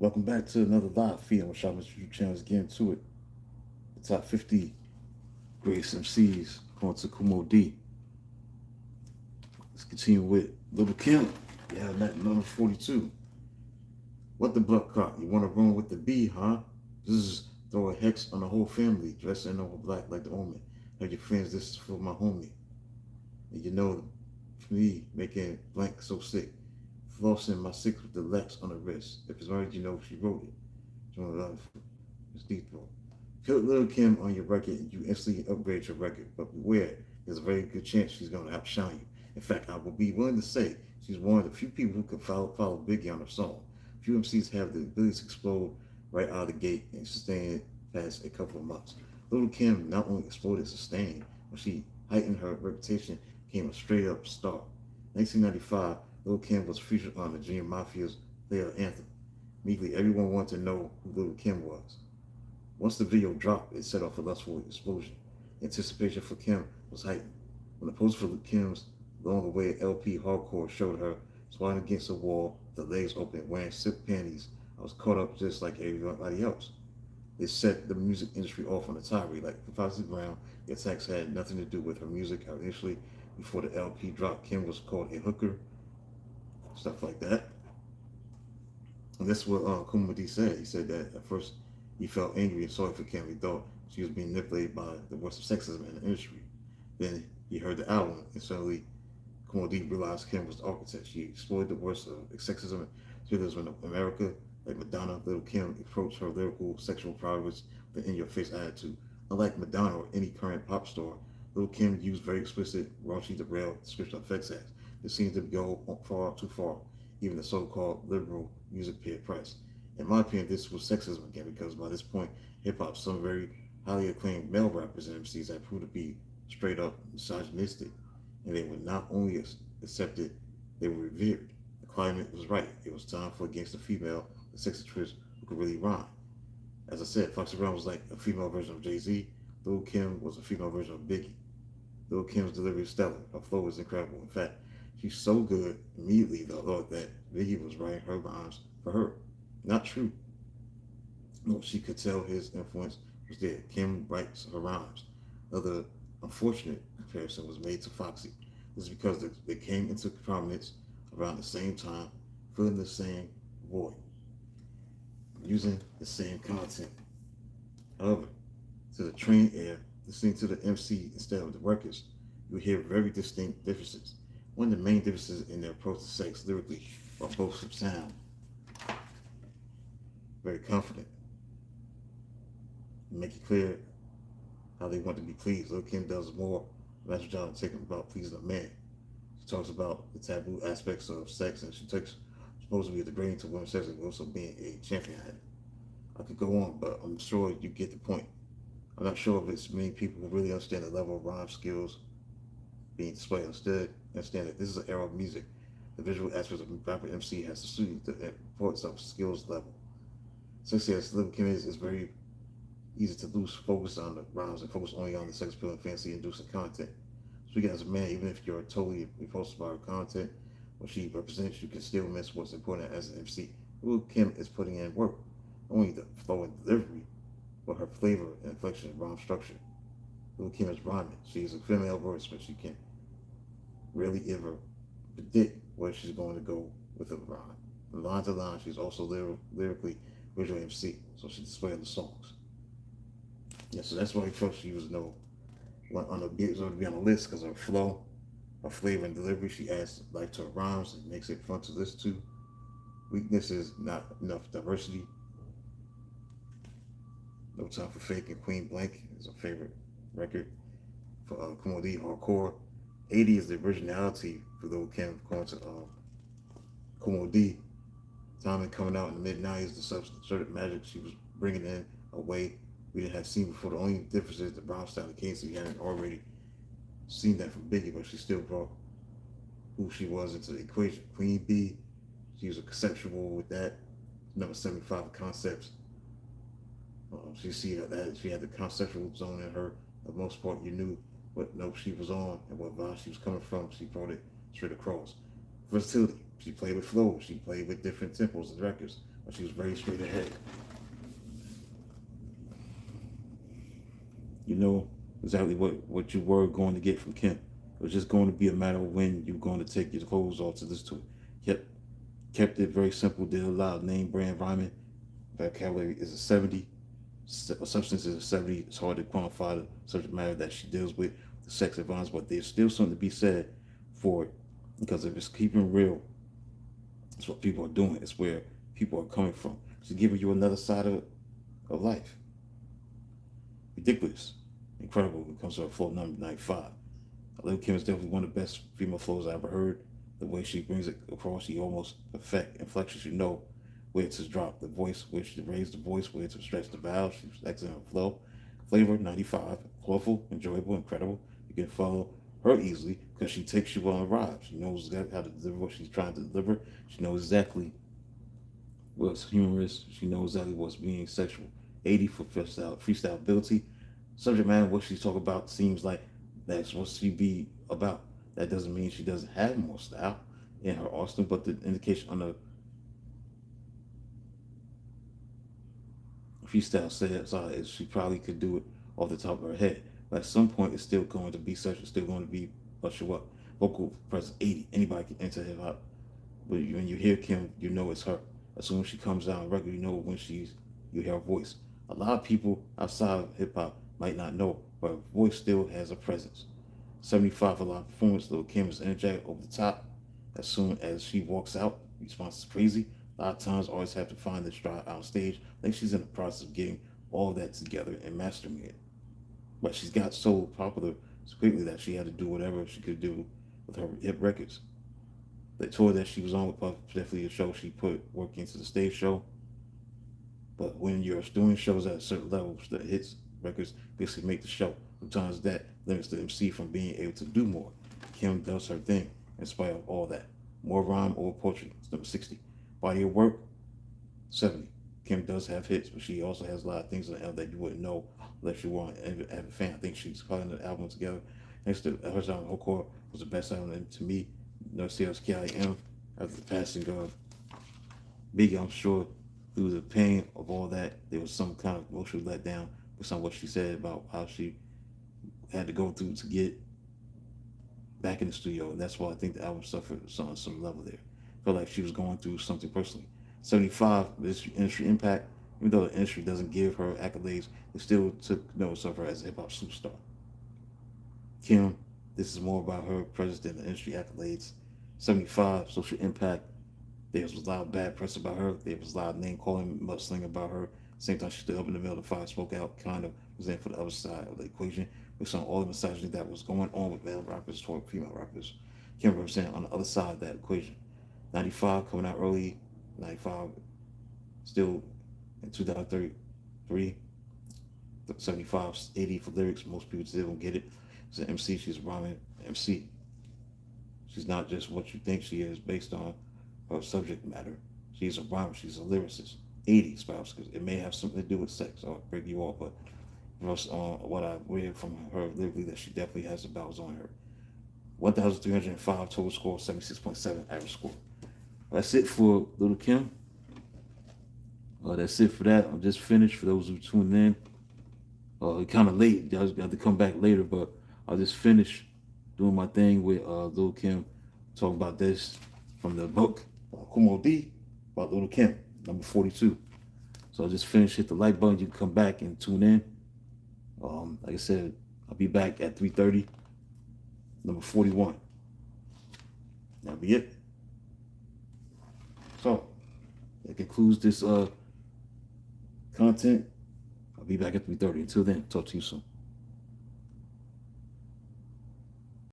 Welcome back to another live feed on Shopper's YouTube channel. Let's get into it. The top 50 greatest MCs according to Kumo D. Let's continue with Little Kim. Yeah, that number 42. What the blood clock? You want to run with the B, huh? This is throw a hex on the whole family, dressed in all black like the omen. Have your friends, this is for my homie. And you know, for me, making blank so sick. Flossing my six with the Lex on the wrist. If it's right, you know she wrote it. Join love. It's deep though. Put Little Kim on your record and you instantly upgrade your record. But beware, there's a very good chance she's going to outshine you. In fact, I will be willing to say she's one of the few people who can follow Biggie on her song. Few MCs have the ability to explode right out of the gate and sustain it past a couple of months. Little Kim not only exploded, sustained, but she heightened her reputation, became a straight up star. 1995, Little Kim was featured on the Junior Mafia's Player Anthem. Immediately, everyone wanted to know who Little Kim was. Once the video dropped, it set off a lustful explosion. Anticipation for Kim was heightened. When the poster for Kim's Along the Way LP Hardcore showed her squatting against the wall, the legs open, wearing silk panties, I was caught up just like everybody else. It set the music industry off on a tirade. Like Foxy Brown, the attacks had nothing to do with her music. Initially, before the LP dropped, Kim was called a hooker, stuff like that. And that's what Kumudi said. He said that at first he felt angry and sorry for Kim. He thought she was being manipulated by the worst of sexism in the industry. Then he heard the album and suddenly Kumudi realized Kim was the architect. She exploited the worst of sexism in America. Like Madonna, Little Kim approached her lyrical sexual prowess with an in-your-face attitude. Unlike Madonna or any current pop star, Little Kim used very explicit, raunchy, derailed description of sex acts. This seems to go far too far. Even the so-called liberal music paid price. In my opinion, this was sexism again because by this point, hip-hop, some very highly acclaimed male rappers and MCs had proved to be straight up misogynistic, and they were not only accepted, they were revered. The climate was right. It was time for Against the Female, the sexatress who could really rhyme. As I said, Foxy Brown was like a female version of Jay-Z. Lil Kim was a female version of Biggie. Lil Kim's delivery is stellar. Her flow is incredible. In fact, she's so good immediately though thought that Biggie was writing her rhymes for her. Not true. No, she could tell his influence was there. Kim writes her rhymes. Another unfortunate comparison was made to Foxy. This is because they came into prominence around the same time, filling the same void, using the same content. However, to the trained ear, listening to the MC instead of the records, you hear very distinct differences. One of the main differences in their approach to sex lyrically are both sound very confident and make it clear how they want to be pleased. Lil Kim does more of a job of taking about pleasing a man. She talks about the taboo aspects of sex and she takes supposed to be degrading to women's sex and also being a champion at it. I could go on, but I'm sure you get the point. I'm not sure if it's many people who really understand the level of rhyme skills being displayed. Instead, understand that this is an era of music. The visual aspects of rapper MC has to suit the importance of skills level. Since as Little Kim is very easy to lose focus on the rhymes and focus only on the sex appeal and fancy inducing content. Speaking as a man, even if you're totally repulsed by her content, what she represents, you can still miss what's important as an MC. Little Kim is putting in work, only the flow and delivery, but her flavor and inflection and rhyme structure. Little Kim is rhyming. She's a female voice, but she can really ever predict where she's going to go with a rhyme. From line to line, she's also lyrically visual MC, so she displays the songs. Yeah, so that's why first she was on the beat to be on the list because her flow, her flavor and delivery. She adds life to her rhymes and makes it fun to listen to. Weakness is not enough diversity. No Time for Fake and Queen Blank is a favorite record for Kumo D hardcore. 80 is the originality for Lil Kim according to Kumo D. Timing coming out in the mid 90s, the substantive magic she was bringing in a way we didn't have seen before. The only difference is the Brown style of Casey. We hadn't already seen that from Biggie, but she still brought who she was into the equation. Queen B, she was a conceptual with that. Number 75 concepts. She see that she had the conceptual zone in her. For the most part, you knew what note she was on and what vibe she was coming from. She brought it straight across. Versatility. She played with flow. She played with different tempos and records. but she was very straight ahead. You know exactly what you were going to get from Kim. It was just going to be a matter of when you're going to take your clothes off to listen to it. Kept it very simple, did allow name brand rhyming. Vocabulary is a 70. Substance is a 70. It's hard to quantify the subject matter that she deals with, the sex and violence, but there's still something to be said for it. Because if it's keeping real, it's what people are doing. It's where people are coming from. She's giving you another side of life. Ridiculous. Incredible when it comes to her flow number 95. Lil Kim is definitely one of the best female flows I ever heard. The way she brings it across, she almost perfect inflections. You know where to drop the voice, where to raise the voice, where to stretch the vowels. She's excellent flow. Flavor 95, colorful, enjoyable, incredible. You can follow her easily because she takes you on a ride. She knows exactly how to deliver what she's trying to deliver. She knows exactly what's humorous. She knows exactly what's being sexual. 80 for freestyle ability. Subject matter, what she's talking about seems like that's what she be about. That doesn't mean she doesn't have more style in her arsenal, but the indication on the freestyle side is she probably could do it off the top of her head. But at some point, it's still going to be such. It's still going to be usher up. Vocal presence 80. Anybody can enter hip hop. But when you hear Kim, you know it's her. As soon as she comes out on record, you know when you hear her voice. A lot of people outside of hip hop might not know, but her voice still has a presence. 75 for live performance. Lil Kim is energetic over the top. As soon as she walks out, response is crazy. A lot of times, always have to find the stride on stage. I think she's in the process of getting all of that together and mastering it. But she's got so popular so quickly that she had to do whatever she could do with her hit records. The tour that she was on with Puff, definitely a show she put work into the stage show. But when you're doing shows at a certain level, the hits records basically make the show. Sometimes that limits the MC from being able to do more. Kim does her thing in spite of all that. More rhyme over poetry. It's number 60. Body of work, 70. Kim does have hits, but she also has a lot of things on the album that you wouldn't know unless you weren't an avid fan. I think she's putting the album together. Next to her song, Hardcore was the best album, and to me, No Sales KIM, after the passing of Biggie, I'm sure through the pain of all that, there was some kind of emotional letdown with some of what she said about how she had to go through to get back in the studio, and that's why I think the album suffered on some level there. Felt like she was going through something personally. 75, this industry impact, even though the industry doesn't give her accolades, it still took notice of her as a hip hop superstar. Kim, this is more about her presence than the industry accolades. 75, social impact. There was a lot of bad press about her. There was a lot of name calling, mudslinging about her. Same time, she stood up in the middle of the fire, spoke out, kind of was in for the other side of the equation. We saw all the misogyny that was going on with male rappers toward female rappers. Kim represented on the other side of that equation. 95 coming out early, 95 still in 2033. 75, 80 for lyrics. Most people still don't get it. As an MC, she's a rhyming MC. She's not just what you think she is based on her subject matter. She's a rhymer. She's a lyricist. 80 spouse, because it may have something to do with sex. I'll break you off, but what I read from her lyrically, that she definitely has the bells on her. 1,305 total score, 76.7 average score. That's it for Lil Kim. That's it for that. I'm just finished for those who tuned in. Kind of late. I got to come back later, but I'll just finish doing my thing with Lil Kim, talking about this from the book Kool about Lil Kim, number 42. So I'll just finish, hit the like button. You can come back and tune in. Like I said, I'll be back at 3:30, number 41. That'll be it. So that concludes this content. I'll be back at 3:30. Until then, talk to you soon.